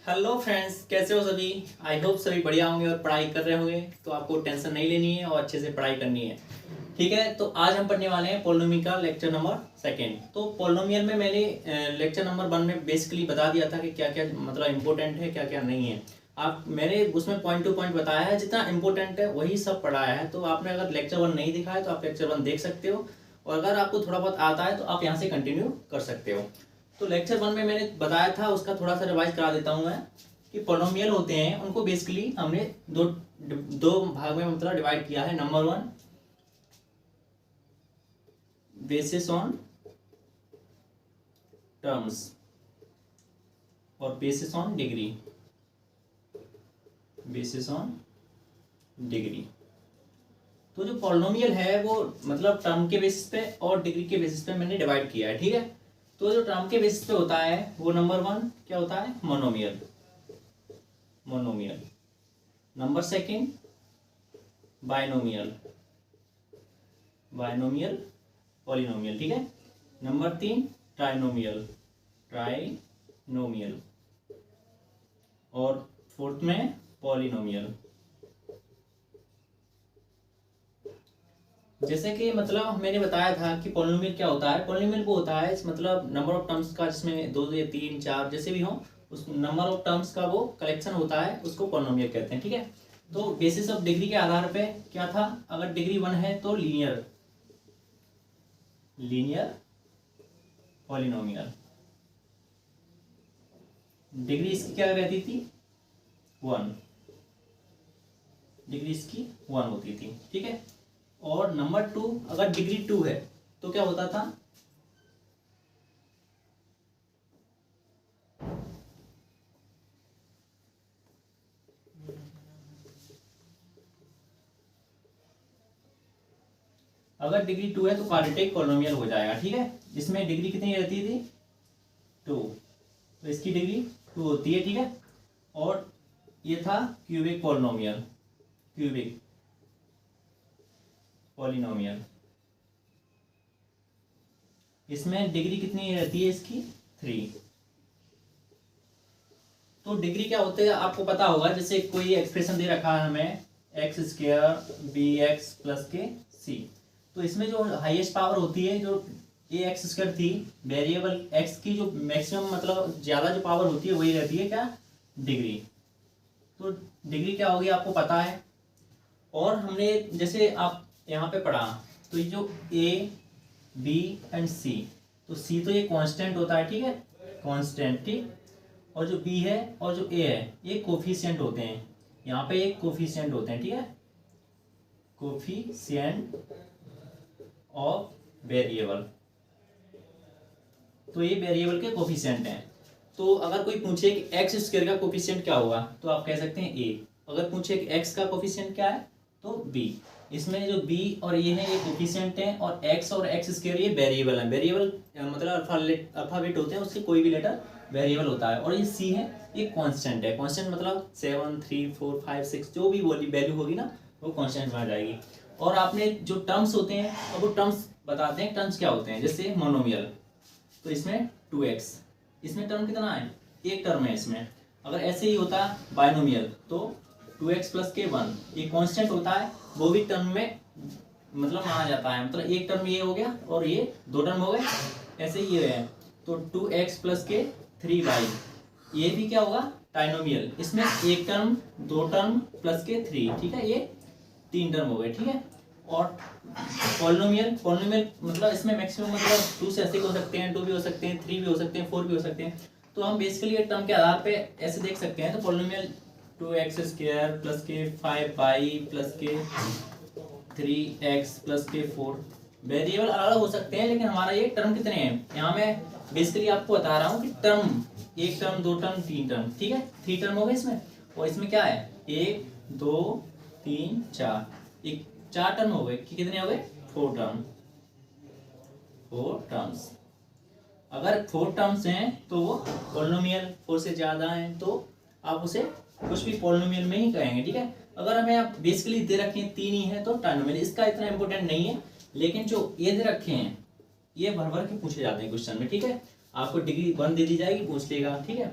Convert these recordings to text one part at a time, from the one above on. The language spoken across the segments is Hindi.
हेलो फ्रेंड्स, कैसे हो सभी। आई होप सभी बढ़िया होंगे और पढ़ाई कर रहे होंगे। तो आपको टेंशन नहीं लेनी है और अच्छे से पढ़ाई करनी है। ठीक है, तो आज हम पढ़ने वाले हैं पोलिनोमियल का लेक्चर नंबर सेकेंड। तो पोलिनोमियल में मैंने लेक्चर नंबर 1 में बेसिकली बता दिया था कि क्या क्या मतलब इंपॉर्टेंट है, क्या क्या नहीं है। आप मैंने उसमें पॉइंट टू पॉइंट बताया है, जितना इंपॉर्टेंट है वही सब पढ़ाया है। तो आपने अगर लेक्चर 1 नहीं दिखा है तो आप लेक्चर 1 देख सकते हो, और अगर आपको थोड़ा बहुत आता है तो आप यहाँ से कंटिन्यू कर सकते हो। तो लेक्चर 1 में मैंने बताया था, उसका थोड़ा सा रिवाइज करा देता हूँ मैं, कि पोलिनोमियल होते हैं उनको बेसिकली हमने दो भाग में मतलब डिवाइड किया है। नंबर 1 बेसिस ऑन टर्म्स और basis on degree. Basis on degree, तो जो पोलिनोमियल है वो मतलब टर्म के बेसिस पे और डिग्री के बेसिस पे मैंने डिवाइड किया है। ठीक है, तो जो टर्म के बेसिस पे होता है वो नंबर 1 क्या होता है, monomial. Monomial. Number 2 binomial. Binomial polynomial. ठीक है, नंबर 3 ट्राइनोमियल। ट्राइनोमियल। और 4th में पॉलिनोमियल। जैसे कि मतलब मैंने बताया था कि पॉलिनोमियल क्या होता है। पॉलिनोमियल वो होता है मतलब नंबर ऑफ टर्म्स का, जिसमें 2 या 3 4 जैसे भी हो, उस नंबर ऑफ टर्म्स का वो कलेक्शन होता है, उसको पॉलिनोमियल कहते हैं। ठीक है, तो बेसिस ऑफ डिग्री के आधार पे क्या था, अगर डिग्री 1 है तो लीनियर पॉलिनोमियल। डिग्री इसकी क्या रहती थी, 1। डिग्री इसकी 1 होती थी। ठीक है, और नंबर 2 अगर डिग्री 2 है तो क्या होता था, अगर डिग्री 2 है तो क्वाड्रेटिक पॉलिनोमियल हो जाएगा। ठीक है, इसमें डिग्री कितनी रहती थी, 2, तो इसकी डिग्री 2 होती है। ठीक है, और ये था क्यूबिक पॉलिनोमियल। क्यूबिक पॉलिनोमियल, इसमें डिग्री कितनी रहती है इसकी, 3। तो डिग्री क्या होते हैं आपको पता होगा, जैसे कोई एक्सप्रेशन दे रखा है हमें x² bx प्लस के c, तो इसमें जो हाईएस्ट पावर होती है, जो ax² थी वेरिएबल x की, जो मैक्सिमम मतलब ज्यादा जो पावर होती है वही रहती है क्या, डिग्री। तो डिग्री क्या होगी आपको पता है। और हमने जैसे आप यहाँ पे पढ़ा, तो ये जो a b एंड c, तो c तो ये कांस्टेंट होता है। ठीक है, कांस्टेंट। ठीक, और जो b है और जो a है ये कोफिशिएंट होते हैं। यहाँ पे एक कोफिशिएंट होते हैं। ठीक है, कोफिशिएंट ऑफ वेरिएबल, तो ये वेरिएबल के कोफिशिएंट हैं। तो अगर कोई पूछे कि x² का कोफिशिएंट क्या होगा तो आप कह सकते हैं a। अगर पूछे कि x का कोफिशिएंट क्या है तो b। इसमें जो b और ये है ये कोफिशिएंट हैं, और x और x² ये वेरिएबल है। वेरिएबल मतलब अल्फाबेट होते हैं, उससे कोई भी लेटर वेरिएबल होता है। और ये c है, ये कांस्टेंट है। कांस्टेंट मतलब 7 3 4 5 6 जो भी वैल्यू होगी ना वो कांस्टेंट बन जाएगी। और आपने जो टर्म्स होते हैं, अब वो टर्म्स बताते हैं टर्म्स क्या होते हैं। जैसे मोनोमियल, तो इसमें 2x, इसमें टर्म कितना है, एक टर्म है इसमें। अगर ऐसे ही होता बाइनोमियल तो 2x प्लस के 1, ये कांस्टेंट होता है, वो भी टर्म में मतलब माना जाता है। मतलब एक टर्म ये हो गया और ये 2 टर्म हो गए, ऐसे ही ये है। तो 2x प्लस के 3y, ये भी क्या होगा, ट्राइनोमियल। इसमें एक टर्म 2 टर्म प्लस के 3। ठीक है, ये 3 टर्म हो गए। ठीक है, और पॉलिनोमियल मतलब इसमें मैक्सिमम मतलब 2 से ऐसे हो सकते हैं, 2 भी हो सकते हैं, 3 भी हो सकते हैं, 4 भी हो सकते हैं। तो हम बेसिकली ये टर्म के आधार पे ऐसे देख सकते हैं। तो पॉलिनोमियल 2x² प्लस के 5y प्लस के 3x प्लस के 4, वेरिएबल अलग अलग हो सकते हैं, लेकिन हमारा ये टर्म कितने हैं, यहाँ मैं बेसिकली आपको बता रहा हूँ कि टर्म, एक टर्म 2 टर्म 3 टर्म। ठीक है, 3 टर्म हो गए इसमें, और इसमें क्या है 1 2 3 4, एक 4 टर्म हो गए कि कितने हो गए, 4 टर्म। 4 टर्म्स, अगर 4 टर्म्स हैं तो वो पॉलिनोमियल, 4 से ज्यादा हैं तो आप उसे कुछ भी पॉलिनोमियल में ही कहेंगे। ठीक है, अगर हमें आप बेसिकली दे रखे हैं 3 ही है तो ट्राइनोमियल, इसका इतना इंपॉर्टेंट नहीं है। लेकिन जो ये दे रखे हैं ये भर भर के पूछे जाते हैं क्वेश्चन में। ठीक है, आपको डिग्री 1 दे दी जाएगी, पूछ लेगा। ठीक है,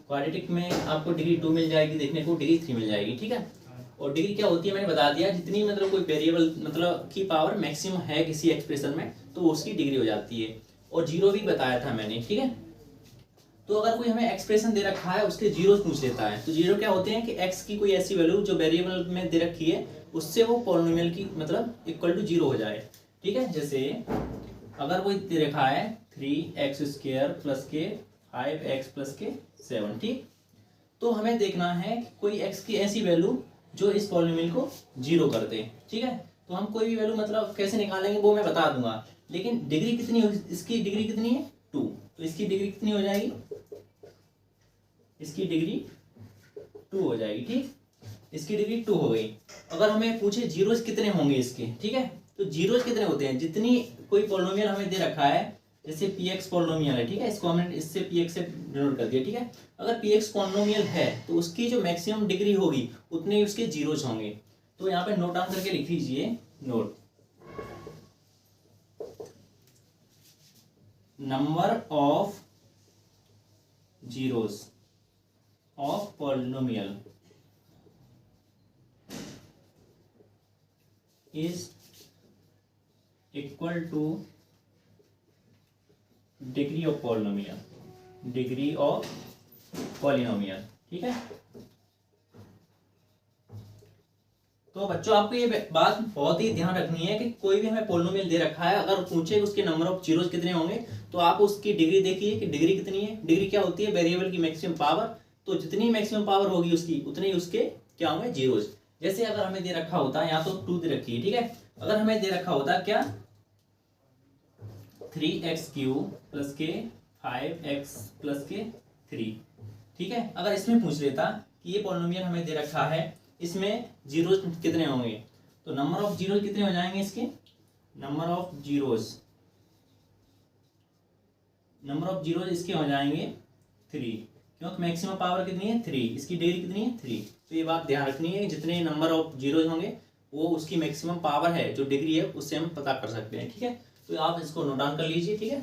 क्वाड्रेटिक में आपको डिग्री 2 मिल जाएगी देखने को, डिग्री 3 मिल जाएगी, ठीक है। और डिग्री क्या होती है मैंने बता दिया, जितनी मतलब कोई वेरिएबल मतलब की पावर मैक्सिमम है किसी एक्सप्रेशन में तो उसकी डिग्री हो जाती है। और जीरो भी बताया था मैंने, ठीक है। तो अगर कोई हमें एक्सप्रेशन दे रखा है उसके जीरो पूछ लेता है, तो जीरो क्या होते हैं कि एक्स की कोई ऐसी वैल्यू जो वेरिएबल में दे रखी है उससे वो पॉलिनोमियल की मतलब इक्वल टू जीरो हो जाए, ठीक है। जैसे अगर कोई दे रखा है 3x² प्लस के 5x प्लस के 7, ठीक। तो हमें देखना है कि कोई x की ऐसी वैल्यू जो इस पॉलिनोमियल को जीरो कर दे, ठीक है। तो हम कोई भी वैल्यू मतलब कैसे निकालेंगे वो मैं बता दूंगा, लेकिन डिग्री कितनी इसकी डिग्री कितनी है 2, तो इसकी डिग्री कितनी हो जाएगी, इसकी डिग्री 2 हो जाएगी, ठीक। इसकी डिग्री 2 हो गई। अगर हमें पूछे जीरोस कितने होंगे इसके, ठीक है, तो जीरोस कितने होते हैं, जितनी कोई पॉलिनोमियल हमें दे रखा है, जैसे px पॉलिनोमियल है, ठीक है, इसको हमने इससे px से डिनोट कर दिया, ठीक है। अगर px पॉलिनोमियल है तो उसकी जो मैक्सिमम डिग्री होगी उतने ही उसके जीरोस होंगे। तो यहाँ पे नोट डाउन करके लिख लीजिए, note number of zeros of polynomial is equal two degree of polynomial, degree of polynomial, ठीक है। तो बच्चों आपको ये बात बहुत ही ध्यान रखनी है कि कोई भी हमें पॉलिनोमियल दे रखा है, अगर पूछे उसके नंबर ऑफ जीरोस कितने होंगे तो आप उसकी डिग्री देखिए कि डिग्री कितनी है। डिग्री क्या होती है, वेरिएबल की मैक्सिमम पावर, तो जितनी मैक्सिमम पावर होगी उसकी उतने ही उसके क्या होंगे, जीरोस। जैसे अगर हमें दे रखा होता है, यहाँ तो 2 दे रखी है, ठीक है, अगर हमें दे रखा होता क्या 3x³ प्लस के 5x प्लस के 3, ठीक है। अगर इसमें पूछ लेता कि ये पॉलिनोमियल हमें दे रखा है, इसमें जीरोस कितने होंगे, तो नंबर ऑफ जीरोस कितने हो जाएंगे इसके, नंबर ऑफ जीरोस इसके हो जाएंगे 3, क्योंकि मैक्सिमम पावर कितनी है 3, इसकी डिग्री कितनी है 3। तो ये बात ध्यान रखनी है, जितने नंबर ऑफ जीरोस होंगे वो उसकी मैक्सिमम पावर है, जो डिग्री है उससे हम पता कर सकते हैं, ठीक है। तो आप इसको नोट डाउन कर लीजिए, ठीक है।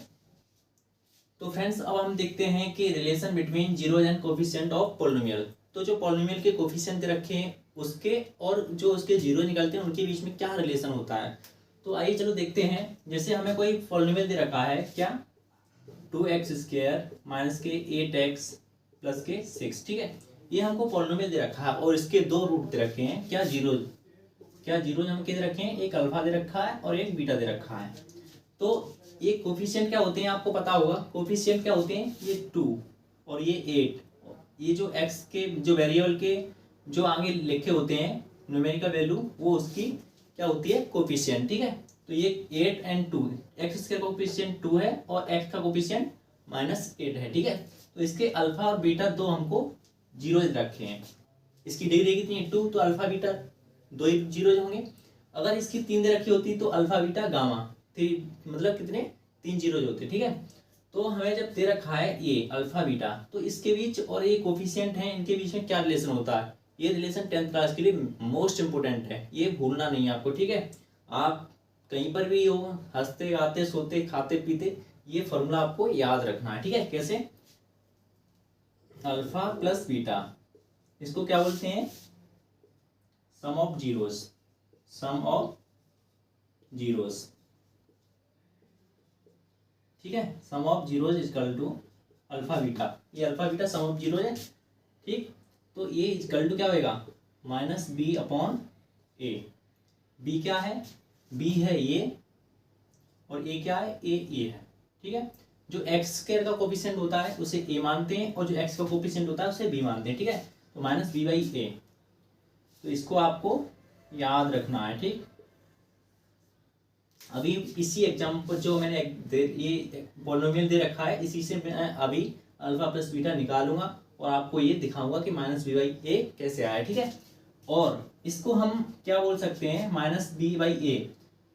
तो फ्रेंड्स अब हम देखते हैं कि relation between zero and coefficient of polynomial. तो जो पॉलिनोमियल के कोफिशिएंट रखे हैं उसके और जो उसके जीरो निकलते हैं उनके बीच में क्या रिलेशन होता है। तो आइए चलो देखते हैं। जैसे हमें कोई पॉलिनोमियल दे रखा है क्या 2x² माइनस के 8x प्लस के 6, ठीक है। ये हमको पॉलिनोमियल दे रखा है और इसके दो रूट दे रखे हैं, क्या जीरो हम दे रखे हैं, एक अल्फा दे रखा है और एक बीटा दे रखा है। तो ये कोफिशिएंट क्या होते हैं आपको पता होगा, कोफिशिएंट क्या होते हैं, ये 2 और ये 8, ये जो x के जो वेरिएबल के जो आगे लिखे होते हैं न्यूमेरिकल वैल्यू वो उसकी क्या होती है, कोफिशिएंट, ठीक है। तो ये 8 and 2, x का कोफिशिएंट 2 है और x का कोफिशिएंट -8 है, ठीक है। तो इसके अल्फा और बीटा दो हमको जीरो रखे हैं। इसकी डिग्री कितनी है 2, तो अल्फा बीटा दो ही जीरो होंगे। अगर इसकी 3 दे रखी होती तो अल्फा बीटा गामा, मतलब कितने 3 जीरो होते, ठीक है। तो हमें जब दे रखा है ये अल्फा बीटा, तो इसके बीच और ये कोफिशिएंट है, इनके बीच में क्या रिलेशन होता है, ये रिलेशन 10th क्लास के लिए मोस्ट इंपोर्टेंट है, ये भूलना नहीं है आपको, ठीक है। आप कहीं पर भी हो, हंसते गाते सोते खाते पीते, ये फॉर्मूला आपको याद रखना है, ठीक है। कैसे, अल्फा प्लस बीटा, इसको क्या बोलते हैं, सम ऑफ जीरोस, ठीक है। Sum of zeros equal to alpha beta, ये alpha beta sum of zero है, ठीक। तो ये इक्वल टू क्या होगा, -b/a। b क्या है, b है ये और a क्या है, a है, ठीक है। जो x² का कोफिशिएंट होता है उसे a मानते हैं और जो x का कोफिशिएंट होता है उसे b मानते हैं, ठीक है। तो -b/a, तो इसको आपको याद रखना है, ठीक। अभी इसी एग्जाम्पल जो मैंने ये पॉलिनोमियल दे रखा है, इसी से मैं अभी अल्फा प्लस बीटा निकालूंगा और आपको ये दिखाऊंगा कि -b/a कैसे आया, ठीक है। और इसको हम क्या बोल सकते हैं, -b/a,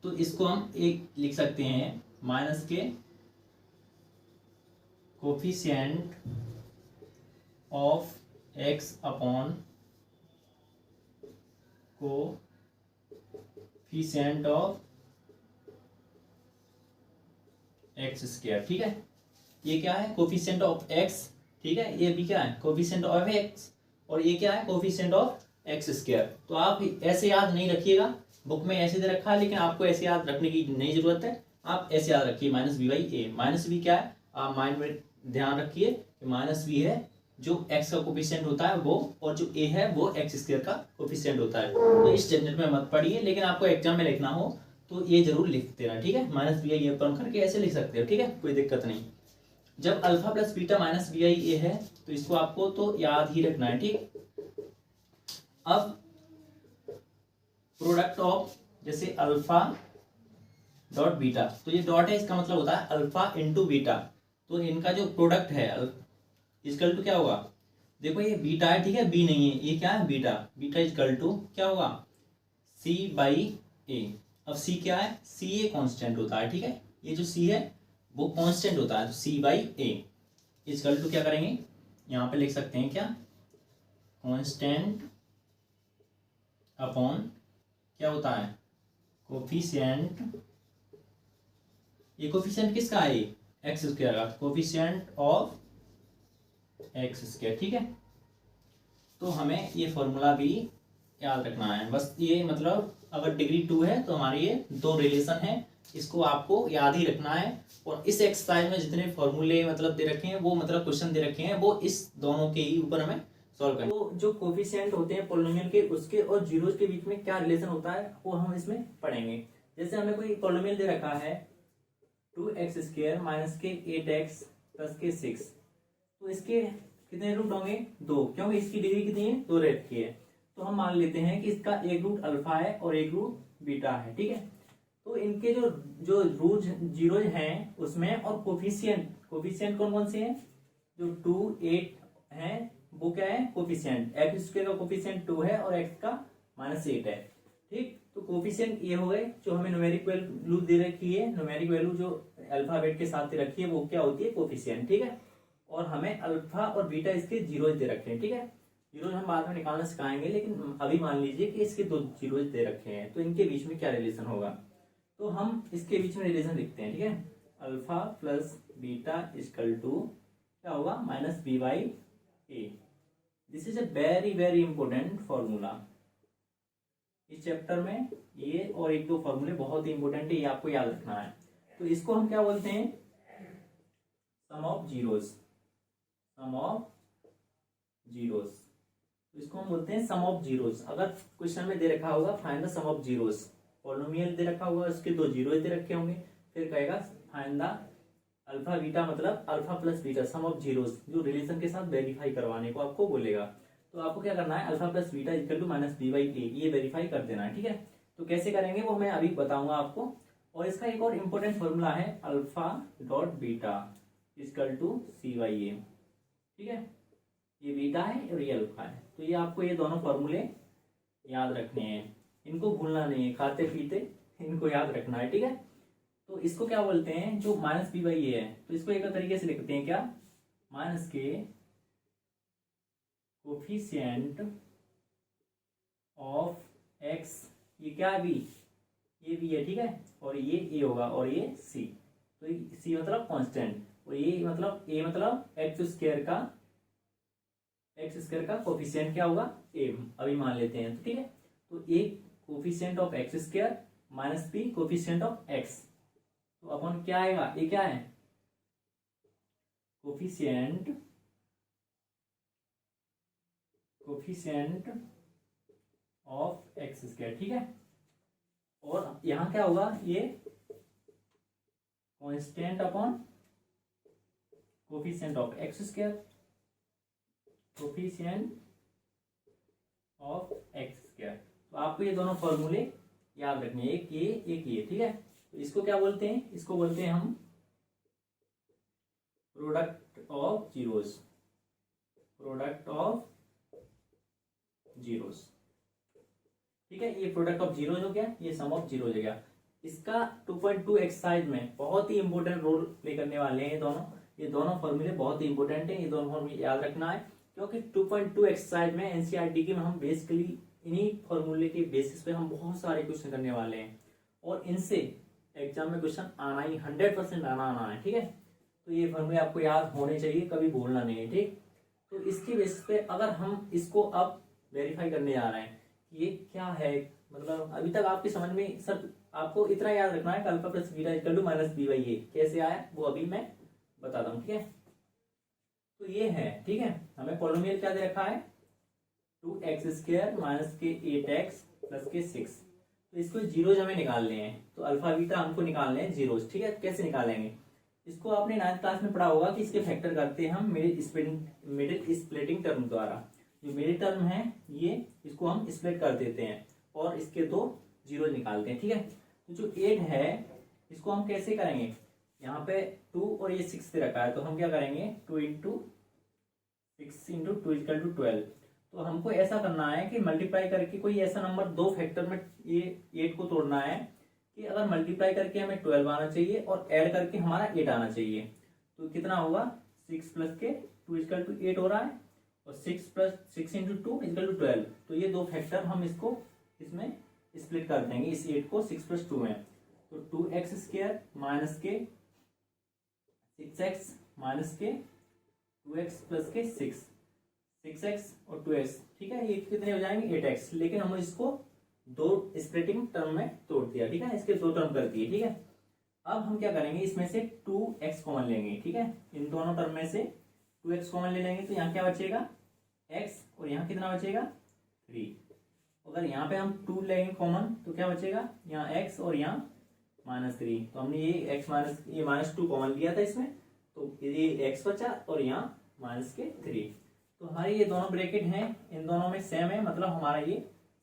तो इसको हम एक लिख सकते हैं माइनस के coefficient of x upon coefficient of x², ठीक है। ये क्या है, कोफिशिएंट ऑफ x ठीक है। ये भी क्या है, कोफिशिएंट ऑफ एक्स, और ये क्या है, कोफिशिएंट ऑफ एक्स स्क्वायर। तो आप ऐसे याद नहीं रखिएगा, बुक में ऐसे दे रखा है, लेकिन आपको ऐसे याद रखने की नहीं जरूरत है। आप ऐसे याद रखिए minus B by A. Minus B क्या है, आप माइंड में ध्यान रखिए कि माइनस बी है जो एक्स का कोफिशिएंट होता है वो, और जो ए है वो एक्स स्क्वायर का कोफिशिएंट होता है। तो इस झंझट में मत पढ़िए, लेकिन आपको एग्जाम में लिखना हो तो ये जरूर लिख देना, ठीक है। माइनस बी आई ए करके ऐसे लिख सकते हो, ठीक है, कोई दिक्कत नहीं। जब alpha plus beta minus B by A है तो इसको आपको तो याद ही रखना है, ठीक। अब प्रोडक्ट ऑफ जैसे अल्फा डॉट बीटा, तो ये डॉट है, इसका मतलब होता है अल्फा इंटू बीटा। तो इनका जो प्रोडक्ट है इजकल टू क्या होगा, देखो ये बीटा है, ठीक है, बी नहीं है, ये क्या है बीटा। बीटा इजकल टू क्या होगा, सी बाई ए। अब सी क्या है, सी ए कांस्टेंट होता है, ठीक है, ये जो सी है वो कांस्टेंट होता है, तो सी बाई ए इजकल टू क्या करेंगे, यहाँ पे लिख सकते हैं क्या, कांस्टेंट अपॉन क्या होता है, कोफिशिएंट। ये कोफिशिएंट किसका है, एक्स स्क्वायर का, कोफिशिएंट ऑफ एक्स स्क्वायर, ठीक है। तो हमें ये फॉर्मूला भी याद रखना है, बस ये मतलब अगर डिग्री 2 है तो हमारे ये दो रिलेशन है, इसको आपको याद ही रखना है। और इस एक्सरसाइज में जितने फॉर्मूले मतलब दे रखे हैं वो मतलब क्वेश्चन दे रखे हैं वो इस दोनों के ही ऊपर हमें सॉल्व करना है। तो जो कोफिशिएंट होते हैं पोलिनोमियल के, उसके और जीरोस के बीच में क्या रिलेशन होता है वो हम इसमें पढ़ेंगे। जैसे हमें कोई पोलिनोमियल दे रखा है 2x² माइनस के 8x प्लस के 6, तो इसके कितने रूट होंगे, 2, क्योंकि इसकी डिग्री कितनी है, 2 रखी है। तो हम मान लेते हैं कि इसका एक रूट अल्फा है और एक रूट बीटा है, ठीक है। तो इनके जो जो रूट जीरोज हैं उसमें, और कोफिशिएंट कौन कौन से हैं, जो 2 8 हैं वो क्या है कोफिशिएंट, एक्स स्क्वायर का कोफिशिएंट 2 है और एक्स का -8 है, ठीक। तो कोफिशिएंट ये हो गए, जो हमें न्यूमेरिक वैल्यू दे रखी है, न्यूमेरिक वैल्यू जो अल्फाबेट के साथ दे रखी है वो क्या होती है, कोफिशिएंट, ठीक है। और हमें अल्फा और बीटा इसके जीरोज दे रखे हैं, ठीक है। जीरोज हम बाद में निकालना सिखाएंगे, लेकिन अभी मान लीजिए कि इसके 2 जीरोज दे रखे हैं, तो इनके बीच में क्या रिलेशन होगा, तो हम इसके बीच में रिलेशन लिखते हैं, ठीक है। Alpha plus beta equal to क्या होगा, minus B by A. This is a very very important formula. इस चैप्टर में ये और एक दो फॉर्मूले बहुत ही इंपॉर्टेंट है, ये आपको याद रखना है। तो इसको हम क्या बोलते हैं, sum of zeros, sum of zeros. तो इसको हम बोलते हैं सम ऑफ जीरोस। अगर क्वेश्चन में दे रखा होगा find the sum of zeros, polynomial दे रखा होगा, उसके 2 जीरोस दे रखे होंगे, फिर कहेगा फाइंड द अल्फा बीटा, मतलब alpha plus beta sum of zeros, जो रिलेशन के साथ वेरीफाई करवाने को आपको बोलेगा। तो आपको क्या करना है, alpha plus beta equal to minus B by A, ये वेरीफाई कर देना है, ठीक है। तो कैसे करेंगे वो मैं अभी बताऊंगा आपको। और इसका एक और इम्पोर्टेंट फॉर्मूला है, alpha dot beta equal to C by A, ठीक है। ये बीटा है और ये अल्फा है, तो ये आपको ये दोनों फॉर्मूले याद रखने हैं, इनको भूलना नहीं है, खाते पीते इनको याद रखना है, ठीक है। तो इसको क्या बोलते हैं, जो माइनस बी बाई ए है, तो इसको एक तरीके से लिखते हैं क्या, माइनस के कोफिशिएंट ऑफ एक्स, ये क्या है बी, ये बी है, ठीक है, और ये ए होगा और ये सी। तो सी मतलब कांस्टेंट, और ये मतलब ए मतलब एक्स स्क्वायर का कोफिशिएंट क्या होगा, ए, अभी मान लेते हैं, तो ठीक है। तो A coefficient of x square minus B coefficient of x, तो अपन क्या आएगा, ये क्या है, कोफिशिएंट ऑफ एक्स स्क्वायर, ठीक है। और यहां क्या होगा, ये constant upon coefficient of x square, coefficient of x square. तो आपको ये दोनों फॉर्मूले याद रखने, एक ये, ठीक है। तो इसको क्या बोलते हैं, इसको बोलते हैं हम product of zeros, product of zeros, ठीक है। ये प्रोडक्ट ऑफ जीरोस हो गया, ये सम ऑफ जीरोस हो गया। इसका 2.2 एक्सरसाइज में बहुत ही इंपॉर्टेंट रोल प्ले करने वाले हैं ये दोनों फॉर्मूले बहुत ही इंपॉर्टेंट है, ये दोनों फॉर्मूले याद रखना है, क्योंकि 2.2 एक्सरसाइज में एनसीईआरटी के में हम बेसिकली इन्हीं फॉर्मूले के बेसिस पे हम बहुत सारे क्वेश्चन करने वाले हैं, और इनसे एग्जाम में क्वेश्चन आना ही 100% आना है, ठीक है। तो ये फॉर्मूले आपको याद होने चाहिए, कभी भूलना नहीं है, ठीक। तो इसकी बेसिस पे अगर हम इसको अब वेरीफाई करने जा रहे हैं कि ये क्या है, मतलब अभी तक आपकी समझ में सर आपको इतना याद रखना है कि alpha plus beta equal to minus B by A कैसे आया वो अभी मैं बताता हूँ, ठीक है। तो ये है, ठीक है, हमें पॉलिनोमियल क्या दे रखा है 2x² माइनस के 8x प्लस के 6। तो इसको जीरोज हमें निकालने हैं, तो अल्फा बीटा हमको निकालने हैं जीरोज, ठीक है। कैसे निकालेंगे इसको, आपने 9th क्लास में पढ़ा होगा कि इसके फैक्टर करते हैं हम मिडिल स्प्लिटिंग टर्म द्वारा। जो मिडिल टर्म है ये इसको हम स्प्लिट कर देते हैं और इसके दो जीरो निकालते हैं, ठीक है। तो जो 8 है इसको हम कैसे करेंगे, यहाँ पे 2 और ये 6 दे रखा है, तो हम क्या करेंगे 2 इंटू 6 इंटू 2 इक्वल टू 12। तो हमको ऐसा करना है कि मल्टीप्लाई करके कोई ऐसा नंबर दो फैक्टर में ये 8 को तोड़ना है कि अगर मल्टीप्लाई करके हमें 12 आना चाहिए और ऐड करके हमारा 8 आना चाहिए। तो कितना होगा 6 प्लस के 2 इक्वल टू 8 हो रहा है और 6 प्लस 6 इंटू 2 इक्वल टू 12। तो ये दो फैक्टर हम इसको इसमें स्प्लिट कर देंगे इस 8 को 6 प्लस 2 में। तो 2x² माइनस के 6x माइनस के 2x प्लस के 6x और 2x, ठीक है। ये कितने हो जाएंगे 8x, लेकिन हम इसको दो स्प्लिटिंग टर्म में तोड़ दिया, ठीक है। इसके दो टर्म कर दिए, ठीक है। अब हम क्या करेंगे इसमें से 2x कॉमन लेंगे, ठीक है। इन दोनों टर्म में से 2x कॉमन ले लेंगे तो यहाँ क्या बचेगा x और यहाँ कितना बचेगा 3। अगर यहाँ पे हम 2 लेंगे कॉमन तो क्या बचेगा यहाँ x और यहाँ -3। तो हमने ये x माइनस ये -2 कॉमन लिया था इसमें, तो ये x बचा और यहाँ -3। तो हमारे ये दोनों ब्रैकेट हैं, इन दोनों में सेम है, मतलब हमारा ये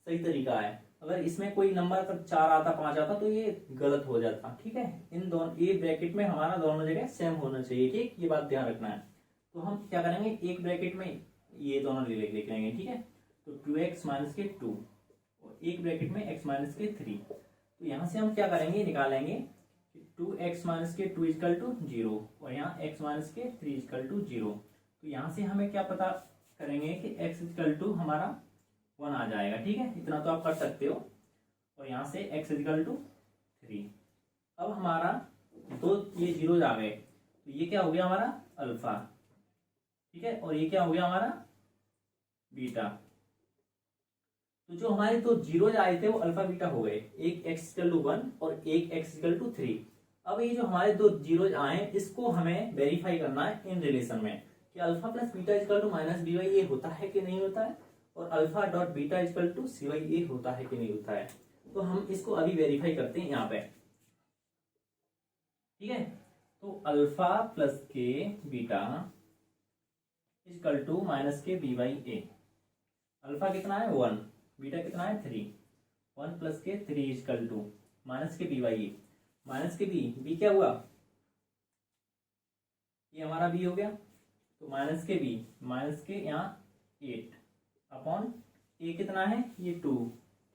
सही तरीका है। अगर इसमें कोई नंबर अगर 4 आता 5 आता तो ये गलत हो जाता, ठीक है। इन दोनों ये ब्रैकेट में हमारा दोनों जगह सेम होना चाहिए, ठीक, ये बात ध्यान रखना है। तो हम क्या करेंगे एक ब्रैकेट में ये दोनों लिख लेंगे, ठीक है। तो 2x माइनस के 2 और एक ब्रैकेट में x माइनस के 3। तो यहाँ से हम क्या करेंगे निकालेंगे 2x माइनस के 2 इक्वल टू 0 और यहाँ x माइनस के 3 इक्वल टू 0। तो यहाँ से हमें क्या पता करेंगे कि x इक्वल टू हमारा 1 आ जाएगा, ठीक है। इतना तो आप कर सकते हो। और यहाँ से x इक्वल टू 3। अब हमारा दो ये जीरोज आ गए, तो ये क्या हो गया हमारा अल्फा, ठीक है, और ये क्या हो गया हमारा बीटा। तो जो हमारे दो जीरोज आए थे वो अल्फा बीटा हो गए, एक x इक्वल टू 1 और एक x इक्वल टू 3। अब ये जो हमारे दो जीरोज आए इसको हमें वेरीफाई करना है इन रिलेशन में कि alpha plus beta equal to minus B by A होता है कि नहीं होता है, और alpha dot beta equal to C by A होता है कि नहीं होता है। तो हम इसको अभी वेरीफाई करते हैं यहाँ पे, ठीक है। तो अल्फा प्लस के बीटा इक्वल टू माइनस के बी बाई ए। अल्फा कितना है 1, बीटा कितना है 3। 1 प्लस के 3 इक्वल टू माइनस के बी बाई ए, माइनस के बी क्या हुआ ये हमारा बी हो गया, तो माइनस के बी माइनस के यहाँ 8 अपॉन ए कितना है ये 2,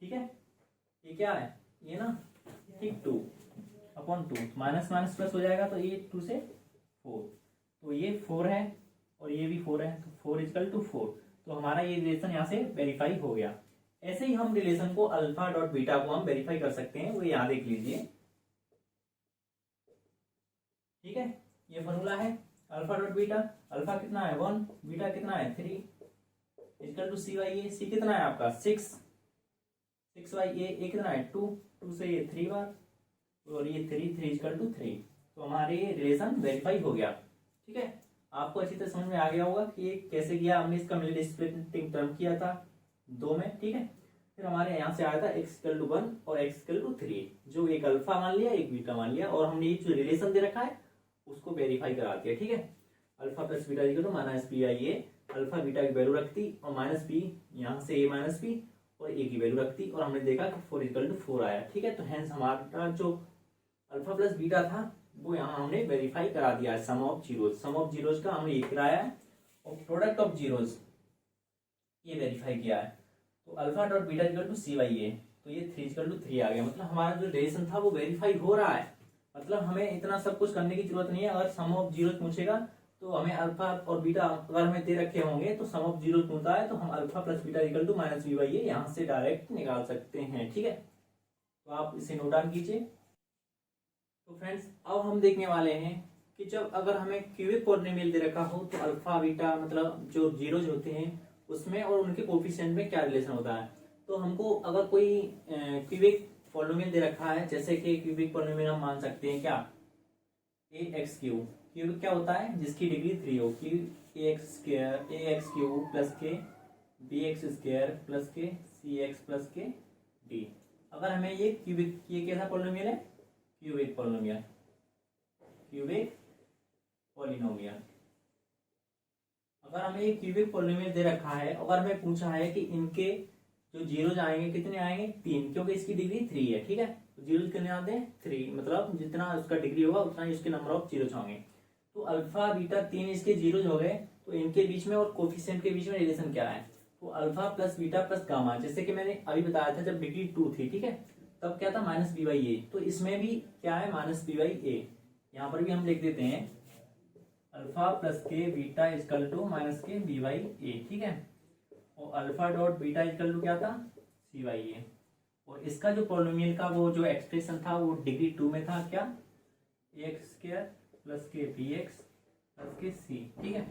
ठीक है। ये क्या है ये ना, ठीक 2 अपॉन 2, माइनस माइनस प्लस हो जाएगा तो ये 2 से 4, तो ये 4 है और ये भी 4 है, तो 4 इक्वल टू 4। तो हमारा ये रिलेशन यहाँ से वेरीफाई हो गया। ऐसे ही हम रिलेशन को अल्फा डॉट बीटा को हम वेरीफाई कर सकते हैं, वो यहाँ देख लीजिए, ठीक है। ये फॉर्मूला है अल्फा डॉट बीटा, अल्फा कितना है 1, बीटा कितना है 3 equal to C by A. सी कितना है आपका 6 बाई ए कितना है 2 से ये 3 बार और ये 3 इक्वल टू 3। तो हमारे ये रिलेशन वेरीफाई हो गया, ठीक है। आपको अच्छी तरह समझ में आ गया होगा कि ये कैसे किया हमने, इसका मिडिल स्प्लिटिंग टर्म किया था 2 में, ठीक है। फिर हमारे यहाँ से आया था x इक्वल टू 1 और x इक्वल टू 3, जो एक अल्फा मान लिया एक बीटा मान लिया, और हमने ये जो रिलेशन दे रखा है उसको वेरीफाई करा दिया, ठीक है। Alpha plus beta equal to minus B by A, alpha beta की वैल्यू रखती और माइनस बी यहाँ से ए माइनस बी और ए की वैल्यू रखती, और हमने देखा कि 4 इक्वल टू 4 आया, ठीक है। तो हेंस हमारा जो अल्फा प्लस बीटा था वो यहाँ हमने वेरीफाई करा दिया है। सम ऑफ जीरोज का हमने ये कराया है और प्रोडक्ट ऑफ जीरोज ये वेरीफाई किया है। तो alpha dot beta equal to C by A, तो ये 3 इक्वल टू 3 आ गया, मतलब हमारा जो रिलेशन था वो वेरीफाई हो रहा है। मतलब हमें इतना सब कुछ करने की जरूरत नहीं है। अगर सम ऑफ जीरोज पूछेगा तो हमें अल्फा और बीटा अगर हमें दे रखे होंगे तो सम ऑफ जीरोज पूछता है तो हम alpha plus beta equal to minus B by A यहाँ से डायरेक्ट निकाल सकते हैं, ठीक है। तो आप इसे नोट डाउन कीजिए। तो फ्रेंड्स अब हम देखने वाले हैं कि जब अगर हमें क्यूबिक पॉलिनोमियल दे रखा हो तो अल्फा बीटा मतलब जो जीरोज होते हैं उसमें और उनके कोफिशिएंट में क्या रिलेशन होता है। तो हमको अगर कोई क्यूबिक पॉलिनोमियल दे रखा है, जैसे कि क्यूबिक पॉलिनोमियल हम मान सकते हैं क्या, ए एक्स क्यूब। क्यूबिक क्या होता है, जिसकी डिग्री 3 हो। क्यूब ए एक्स स्क्वायर ए एक्स क्यूब प्लस के बी एक्स स्क्वायर प्लस के सी एक्स प्लस के डी। अगर हमें ये क्यूबिक, ये कैसा पॉलिनोमियल है, क्यूबिक पॉलिनोमियल, क्यूबिक पॉलिनोमियल। अगर हमें ये क्यूबिक पॉलिनोमियल दे रखा है, अगर हमें पूछा है कि इनके जो जीरोज आएंगे कितने आएंगे, 3, क्योंकि इसकी डिग्री 3 है, ठीक है। तो जीरोज कितने आते हैं, 3, मतलब जितना उसका डिग्री होगा उतना ही उसके नंबर ऑफ जीरोज होंगे। तो अल्फा बीटा 3 इसके जीरोज हो गए, तो इनके बीच में और कोफिशिएंट के बीच में रिलेशन क्या है, तो alpha plus beta plus gamma. जैसे कि मैंने अभी बताया था जब डिग्री 2 थी, ठीक है, तब क्या था, माइनस बी बाई ए। तो इसमें भी क्या है, माइनस बी बाई ए। यहाँ पर भी हम लिख देते हैं अल्फा प्लस के बीटा इजकल टू माइनस के बी बाई ए, ठीक है। और alpha dot beta equal to क्या था, सी बाई ए। और इसका जो पॉलिनोमियल का वो जो एक्सप्रेशन था वो डिग्री 2 में था, क्या, ए एक्स स्क्वायर प्लस के बी एक्स प्लस के सी, ठीक है।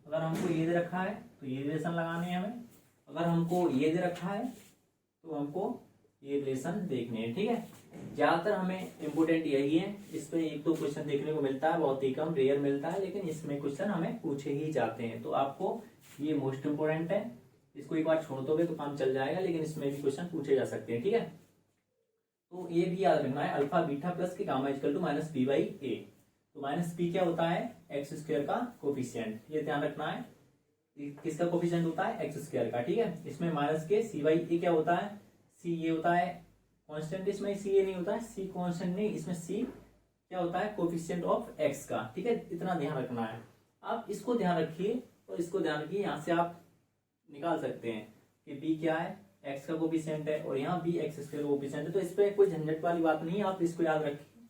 अगर हमको ये दे रखा है तो ये रिलेशन लगाने हैं हमें, अगर हमको ये दे रखा है तो हमको ये रिलेशन देखने हैं, ठीक है। ज्यादातर हमें इम्पोर्टेंट यही है, इस पे एक दो क्वेश्चन देखने को मिलता है, बहुत ही कम, रेयर मिलता है, लेकिन इसमें क्वेश्चन हमें पूछे ही जाते हैं। तो आपको ये मोस्ट इम्पोर्टेंट है, इसको एक बार छोड़ दोगे तो काम चल जाएगा, लेकिन इसमें भी क्वेश्चन पूछे जा सकते हैं, ठीक है। तो ये भी याद रखना है, अल्फा बीटा प्लस के gamma equal to minus B by A. तो माइनस बी क्या होता है, एक्स स्क्वायर का कोफिशिएंट, ये ध्यान रखना है। किसका कोफिशिएंट होता है, एक्स स्क्वायर का, ठीक है। इसमें माइनस के सी बाई ए क्या होता है, सी ये होता है कांस्टेंट, इसमें सी ये नहीं होता है, सी कांस्टेंट नहीं, इसमें सी क्या होता है, कोफिशिएंट ऑफ एक्स का, ठीक है। इतना ध्यान रखना है, आप इसको ध्यान रखिए और इसको ध्यान रखिए। यहाँ से आप निकाल सकते हैं कि b क्या है, x का कोफिशिएंट है, और यहाँ b एक्स स्क्वायर कोफिशिएंट है। तो इस पे कोई झंझट वाली बात नहीं है, आप इसको याद रखिए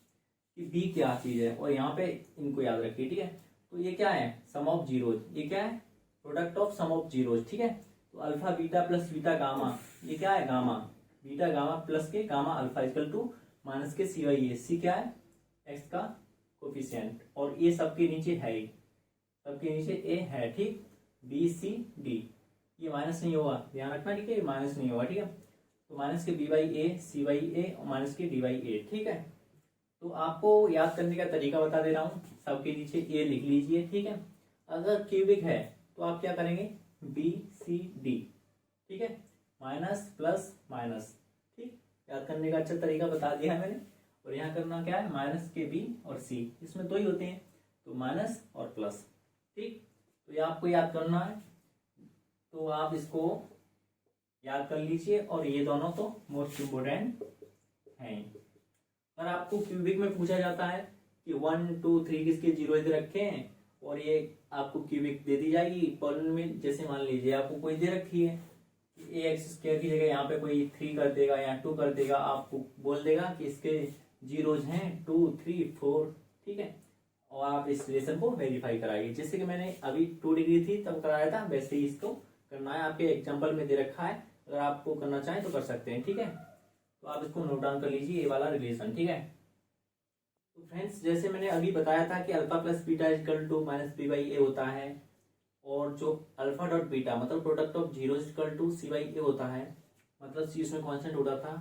कि b क्या चीज है, और यहाँ पे इनको याद रखिए, ठीक है। तो ये क्या है, सम ऑफ जीरोज, ये क्या है, product of sum of zeros, ठीक है। तो alpha beta plus beta gamma, ये क्या है, गामा बीटा गामा प्लस के gamma alpha equal to minus के सी वाई ए। सी क्या है, एक्स का कोफिशिएंट, और ये सबके नीचे है, सबके नीचे ए है, ठीक। बी सी डी, ये माइनस नहीं होगा, ध्यान रखना, ठीक है, माइनस नहीं होगा, ठीक है। तो माइनस के B by A, C by A और माइनस के डी बाई ए, ठीक है। तो आपको याद करने का तरीका बता दे रहा हूँ, सबके नीचे ए लिख लीजिए, ठीक है। अगर क्यूबिक है तो आप क्या करेंगे, बी सी डी, ठीक है, माइनस प्लस माइनस, ठीक। याद करने का अच्छा तरीका बता दिया है मैंने। और यहाँ करना क्या है, माइनस के बी और सी, इसमें दो ही होते हैं, तो माइनस और प्लस, ठीक। तो ये आपको याद करना है, तो आप इसको याद कर लीजिए। और ये दोनों तो मोस्ट इम्पोर्टेंट हैं। अगर आपको क्यूबिक में पूछा जाता है कि 1 2 3 किसके जीरो दे रखे हैं, और ये आपको क्यूबिक दे दी जाएगी पॉलिनोमियल, जैसे मान लीजिए आपको कोई दे रखी है ए एक्स स्क्वायर की जगह यहाँ पे कोई 3 कर देगा या 2 कर देगा, आपको बोल देगा कि इसके जीरोज हैं 2 3 4, ठीक है। और आप इस रिलेशन को वेरीफाई कराइए, जैसे कि मैंने अभी 2 डिग्री थी तब कराया था, वैसे ही इसको करना है। आपके एग्जाम्पल में दे रखा है, अगर आपको करना चाहें तो कर सकते हैं, ठीक है। तो आप इसको नोट डाउन कर लीजिए, ये वाला रिलेशन, ठीक है। तो फ्रेंड्स, जैसे मैंने अभी बताया था कि alpha plus beta equal to minus B by A होता है, और जो अल्फा डॉट बीटा मतलब product of zero equal to C by A होता है, मतलब सी उसमें कांस्टेंट होता था।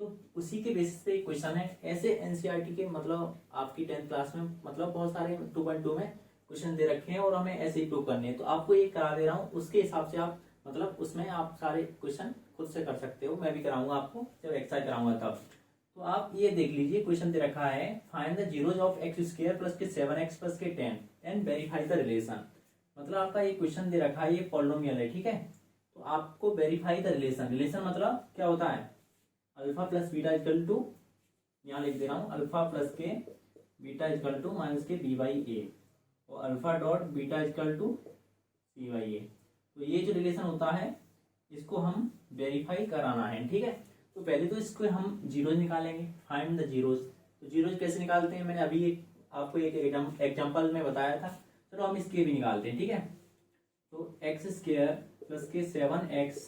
तो उसी के बेसिस पे क्वेश्चन है। ऐसे एनसीईआरटी के मतलब आपकी 10th क्लास में मतलब बहुत सारे 2.2 में क्वेश्चन दे रखे हैं, और हमें ऐसे ही प्रूव करने हैं। तो आपको ये करा दे रहा हूँ, उसके हिसाब से आप मतलब उसमें आप सारे क्वेश्चन खुद से कर सकते हो, मैं भी कराऊंगा आपको जब एक्सरसाइज कराऊंगा तब। तो आप ये देख लीजिए, क्वेश्चन दे रखा है, find the zeros of x square plus के 7x प्लस के 10 एंड वेरीफाई द रिलेशन। मतलब आपका ये क्वेश्चन दे रखा है, ये पॉलिनोमियल है, ठीक है। तो आपको वेरीफाई द रिलेशन, रिलेशन मतलब क्या होता है, alpha plus beta equal to, यहाँ लिख दे रहा हूँ, अल्फा प्लस के बीटा इक्वल टू माइनस के बी बाई ए, और alpha dot beta equal to C by A. तो ये जो रिलेशन होता है इसको हम वेरीफाई कराना है, ठीक है। तो पहले तो इसको हम जीरोज निकालेंगे, फाइंड द जीरोज। तो जीरोज कैसे निकालते हैं, मैंने अभी आपको एक एग्जाम्पल में बताया था, चलो हम इसके भी निकालते हैं, ठीक है। तो एक्स स्क्वायर प्लस के 7x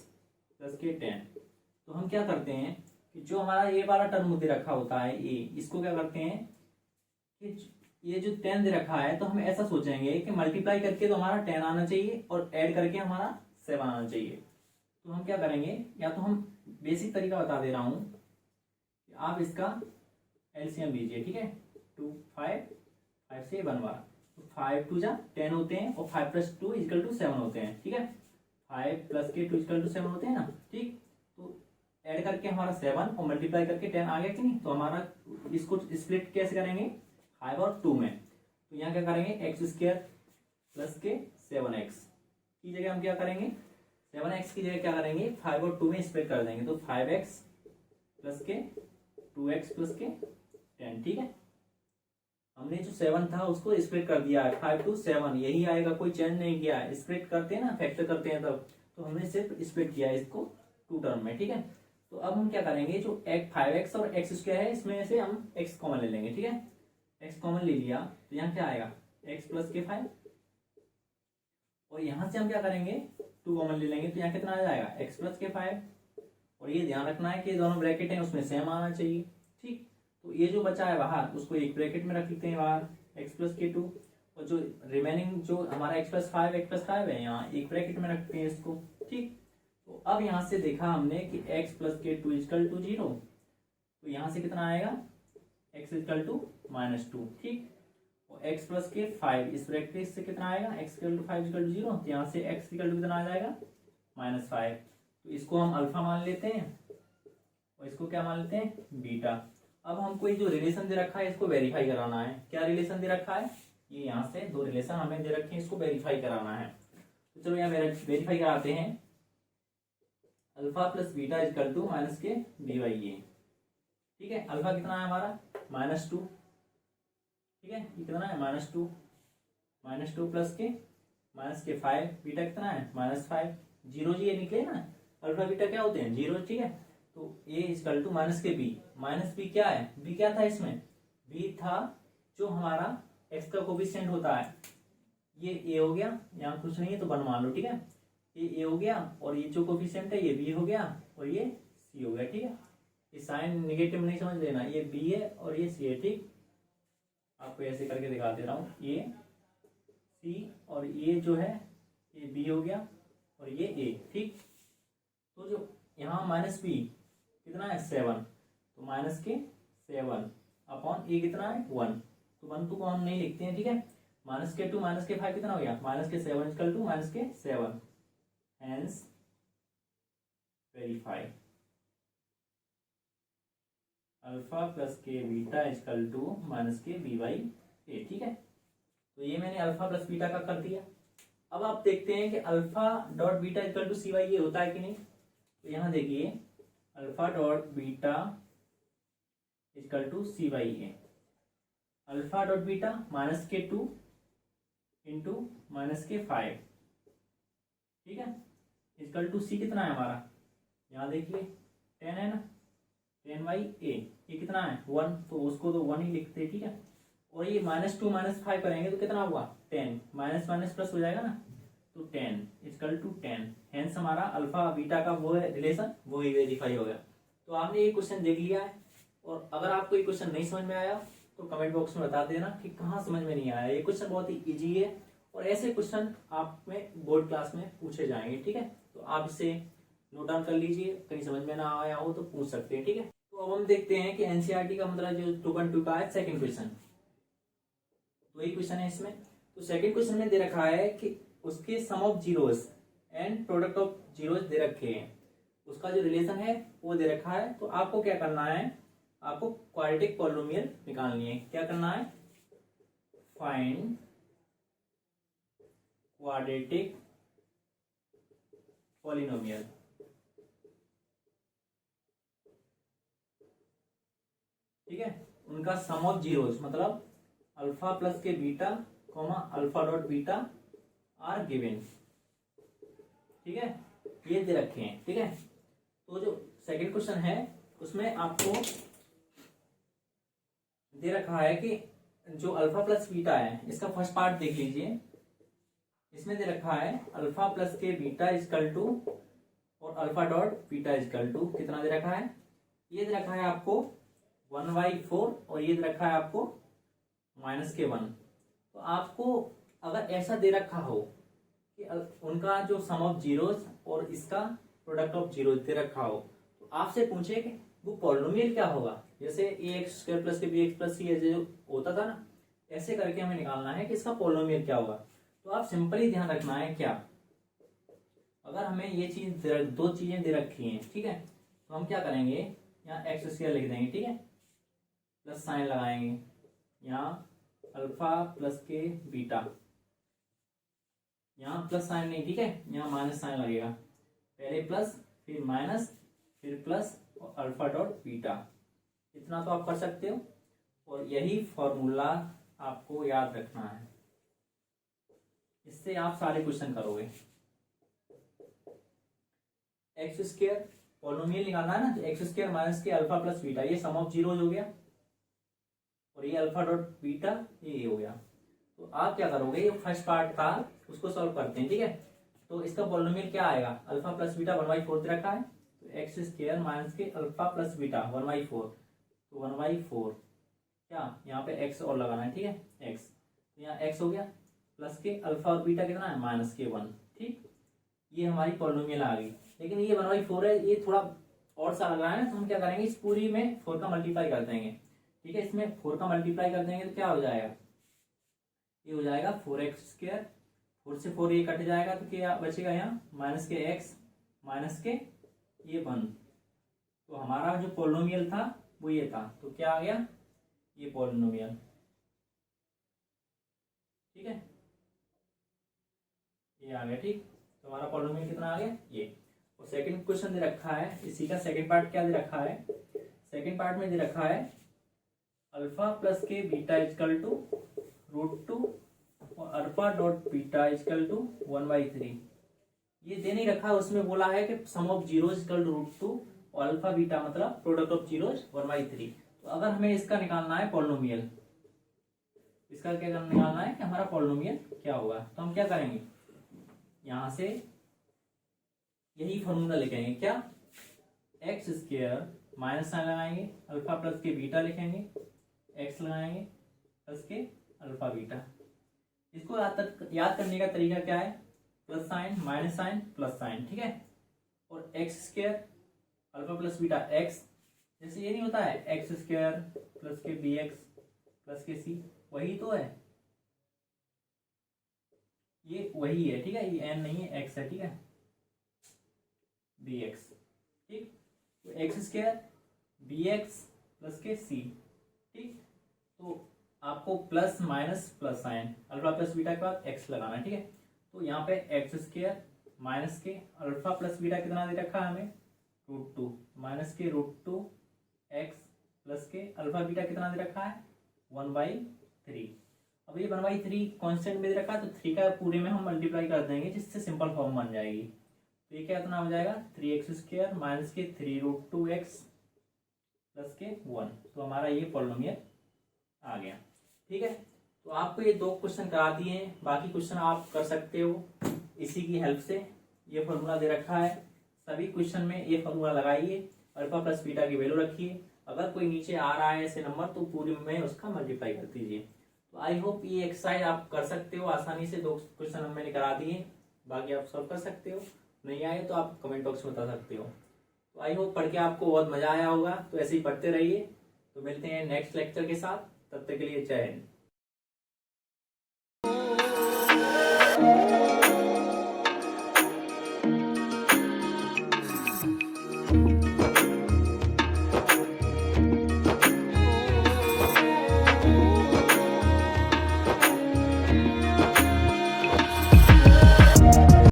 प्लस के 10, तो हम क्या करते हैं कि जो हमारा ये वाला टर्म दे रखा होता है ए, इसको क्या करते हैं कि ये जो 10 दे रखा है तो हम ऐसा सोचेंगे कि मल्टीप्लाई करके तो हमारा 10 आना चाहिए और ऐड करके हमारा 7 आना चाहिए। तो हम क्या करेंगे, या तो हम बेसिक तरीका बता दे रहा हूँ कि आप इसका एलसीएम लीजिए, ठीक है। 2 5 5 से 1 बार, तो 5 2 जा 10 होते हैं और 5 + 2 = 7 होते हैं, ठीक है। 5 + के 2 = 7 होते हैं ना, ठीक। तो ऐड करके हमारा 7 और मल्टीप्लाई करके 10 आ गया कि नहीं। तो हमारा इसको स्प्लिट कैसे करेंगे, 5 और 2 में। तो यहाँ क्या करेंगे, x² + के 7x की जगह हम क्या करेंगे, 7x की जगह क्या करेंगे, 5 और 2 में स्प्लिट कर देंगे। तो 5x + के 2x + के 10, ठीक है। हमने जो 7 था उसको स्प्लिट कर दिया है, 5 to 7 यही आएगा, कोई चेंज नहीं किया है। स्प्लिट करते हैं ना, फैक्टर करते हैं तब, तो हमने सिर्फ स्प्लिट किया है इसको 2 टर्म में, ठीक है। तो अब हम क्या करेंगे, जो 5x और x² है इसमें से हम x कॉमन ले लेंगे, ठीक है। x कॉमन ले लिया तो यहाँ क्या आएगा, x + के 5, और यहाँ से हम क्या करेंगे, 2 कॉमन ले लेंगे तो यहाँ कितना आ जाएगा, x + के 5। और ये ध्यान रखना है कि दोनों ब्रैकेट हैं उसमें सेम आना चाहिए, ठीक। तो ये जो बचा है बाहर उसको एक ब्रैकेट में रख लेते हैं बाहर, x + के 2, और जो रिमेनिंग जो हमारा x + 5 है यहाँ एक ब्रैकेट में रखते हैं इसको, ठीक। तो अब यहाँ से देखा हमने कि x + के 2 = 0, तो यहाँ से कितना आएगा, x = -2, ठीक। और x + के 5 इस ब्रैकेट से कितना आएगा, x = 5 = 0, तो यहाँ से x = कितना आ जाएगा, -5। तो इसको हम अल्फा मान लेते हैं और इसको क्या मान लेते हैं, बीटा। अब हमको ये जो रिलेशन दे रखा है इसको वेरीफाई कराना है। क्या रिलेशन दे रखा है, ये यहाँ से 2 रिलेशन हमें दे रखे हैं, इसको वेरीफाई कराना है। तो चलो यहाँ वेरीफाई कराते हैं। अल्फा + बीटा = -के dy, ठीक है। अल्फा कितना है हमारा, -2, ठीक है। ये कितना है, -2 + के 5, बीटा कितना है, -5। 0 ये निकले ना, अल्फा बीटा क्या होते हैं, 0, ठीक है। तो a = के b, -b क्या है, b क्या था इसमें, b था जो हमारा x का कोफिशिएंट होता है। ये a हो गया, यहाँ कुछ नहीं है तो 1 मान लो, ठीक है। ये a हो गया और ये जो कोफिशिएंट है ये b हो गया और ये c हो गया, ठीक है। ये साइन नेगेटिव नहीं समझ लेना, ये b है और ये c है, ठीक। आपको ऐसे करके दिखा दे रहा हूँ, ये c और ये जो है ये b हो गया और ये a, ठीक। तो जो यहाँ -b कितना है, 7, तो के 7 अपॉन a कितना है, 1, तो 1 को हम नहीं लिखते हैं, ठीक है। -के 2 के 5 कितना हो गया, के 7 = के 7, हेंस वेरीफाई अल्फा + के बीटा = के b/a, ठीक है। तो ये मैंने अल्फा + बीटा का कर दिया। अब आप देखते हैं कि अल्फा डॉट बीटा = c/a होता है कि नहीं। तो यहाँ देखिए, alpha dot beta = c/a, alpha dot beta -के 2 × -के 5, ठीक है, = c कितना है हमारा, यहाँ देखिए 10 है ना, 10/a, ये कितना है 1, तो उसको तो 1 ही लिखते हैं, ठीक है। और ये -2 -5 करेंगे तो कितना हुआ, 10, माइनस प्लस हो जाएगा ना, तो 10 = 10, हेंस हमारा अल्फा बीटा का वो है रिलेशन, वो ही वेरीफाई हो गया। तो आपने ये क्वेश्चन देख लिया है, और अगर आपको ये क्वेश्चन नहीं समझ में आया तो कमेंट बॉक्स में बता देना कि कहाँ समझ में नहीं आया। ये क्वेश्चन बहुत ही इजी है और ऐसे क्वेश्चन आप में बोर्ड क्लास में पूछे जाएंगे, ठीक है। तो आप इसे नोट डाउन कर लीजिए, कहीं समझ में ना आया हो तो पूछ सकते हैं, ठीक है। तो अब हम देखते हैं कि एनसीईआरटी का मतलब जो 2.2 का है सेकंड क्वेश्चन, वही क्वेश्चन है इसमें। तो सेकंड क्वेश्चन में दे रखा है कि उसके sum of zeros and product of zeros दे रखे हैं, उसका जो रिलेशन है वो दे रखा है। तो आपको क्या करना है, आपको क्वाड्रेटिक पॉलिनोमियल निकालनी है। क्या करना है, फाइंड क्वाड्रेटिक पॉलिनोमियल, ठीक है। उनका सम ऑफ जीरोस मतलब अल्फा + के beta alpha dot beta are given, ठीक है, ये दे रखे हैं, ठीक है। तो जो सेकंड क्वेश्चन है उसमें आपको दे रखा है कि जो अल्फा + बीटा है, इसका फर्स्ट पार्ट देख लीजिए। इसमें दे रखा है अल्फा + के बीटा = और अल्फा डॉट बीटा = कितना दे रखा है, ये दे रखा है आपको 1/4 और ये दे रखा है आपको -1। तो आपको अगर ऐसा दे रखा हो कि उनका जो सम ऑफ जीरोस और इसका प्रोडक्ट ऑफ जीरो दे रखा हो, तो आपसे पूछे कि वो पॉलिनोमियल क्या होगा, जैसे ax² + bx + c जो होता था ना, ऐसे करके हमें निकालना है कि इसका पॉलिनोमियल क्या होगा। तो आप सिंपली ध्यान रखना है क्या, अगर हमें ये चीज दो चीजें दे रखी हैं, ठीक है, तो हम क्या करेंगे, यहाँ x² लिख देंगे, ठीक है, प्लस साइन लगाएंगे, यहाँ अल्फा प्लस के बीटा, यहाँ प्लस साइन नहीं, ठीक है, यहाँ माइनस साइन लगेगा, पहले प्लस फिर माइनस फिर प्लस और अल्फा डॉट बीटा। इतना तो आप कर सकते हो, और यही फॉर्मूला आपको याद रखना है, इससे आप सारे क्वेश्चन करोगे। x² पॉलिनोमियल निकालना है ना, तो x² माइनस के अल्फा प्लस बीटा, ये सम ऑफ जीरोज हो गया, और ये अल्फा डॉट बीटा ये हो गया। तो आप क्या करोगे, ये फर्स्ट पार्ट था उसको सॉल्व करते हैं, ठीक है। तो इसका पॉलिनोमियल क्या आएगा, अल्फा प्लस बीटा 1/4 दे रखा है, तो x² माइनस के अल्फा प्लस बीटा 1/4, तो 1/4 क्या, यहाँ पे x और लगाना है, ठीक है, x, तो यहाँ x हो गया, प्लस के अल्फा और बीटा कितना है, -1, ठीक। ये हमारी पॉलिनोमियल आ गई, लेकिन ये 1/4 है, ये थोड़ा और सा लग रहा है ना, तो हम क्या करेंगे, इस पूरी में 4 का मल्टीप्लाई कर देंगे, ठीक है, इसमें 4 का मल्टीप्लाई कर देंगे तो क्या हो जाएगा, ये हो जाएगा 4x², 4 से 4 ये कट जाएगा, तो क्या बचेगा यहाँ, माइनस के x माइनस के ये 1। तो हमारा जो पॉलिनोमियल था वो ये था, तो क्या आ गया, ये पॉलिनोमियल, ठीक है, ये आ गया, ठीक। तो हमारा पॉलिनोमियल कितना आ गया, ये। और सेकंड क्वेश्चन दे रखा है, इसी का सेकंड पार्ट क्या दे रखा है, सेकंड पार्ट में दे रखा है अल्फा प्लस के बीटा = √2 और अल्फा डॉट बीटा = 1/3। ये दे नहीं रखा, उसमें बोला है कि सम ऑफ जीरोज = √2 और अल्फा बीटा मतलब प्रोडक्ट ऑफ जीरोज 1/3। तो अगर हमें इसका निकालना है पॉलिनोमियल, इसका क्या निकालना है कि हमारा पॉलिनोमियल क्या होगा, तो हम क्या करेंगे, यहां से यही फॉर्मूला लिखेंगे, क्या, x² माइनस साइन लगाएंगे, अल्फा प्लस के बीटा लिखेंगे, x लगाएंगे प्लस के अल्फा बीटा। इसको याद करने का तरीका क्या है, plus sign minus sign plus sign, ठीक है, और x² alpha plus beta x, जैसे ये नहीं होता है x² प्लस के bx प्लस के c, वही तो है, ये वही है, ठीक है, ये n नहीं है, x है, ठीक है, bx, ठीक, तो x² bx प्लस के c, ठीक। तो आपको plus minus plus sine alpha plus beta के बाद x लगाना है, ठीक है। तो यहाँ पे x² माइनस के अल्फा प्लस बीटा कितना दे रखा है हमें, √2 माइनस के √2 x प्लस के अल्फा बीटा कितना दे रखा है, 1/3। अब ये 1/3 कांस्टेंट में दे रखा है, तो 3 का पूरे में हम मल्टीप्लाई कर देंगे, जिससे सिंपल फॉर्म बन जाएगी। तो ये क्या इतना हो जाएगा, 3x² माइनस के 3√2x प्लस के 1। तो हमारा ये पॉलिनोमियल आ गया, ठीक है। तो आपको ये 2 क्वेश्चन करा दिए हैं, बाकी क्वेश्चन आप कर सकते हो इसी की हेल्प से। ये फॉर्मूला दे रखा है, सभी क्वेश्चन में ये फॉर्मूला लगाइए, अल्फा प्लस बीटा की वैल्यू रखिए, अगर कोई नीचे आ रहा है ऐसे नंबर तो पूरे में उसका मल्टीप्लाई कर दीजिए। तो आई होप ये एक्सरसाइज आप कर सकते हो आसानी से, 2 क्वेश्चन मैंने करा दिए, बाकी आप सॉल्व कर सकते हो, नहीं आए तो आप कमेंट बॉक्स में बता सकते हो। तो आई होप पढ़ के आपको बहुत मजा आया होगा, तो ऐसे ही पढ़ते रहिए। तो मिलते हैं नेक्स्ट लेक्चर के साथ, तब तक के लिए जय हिंद।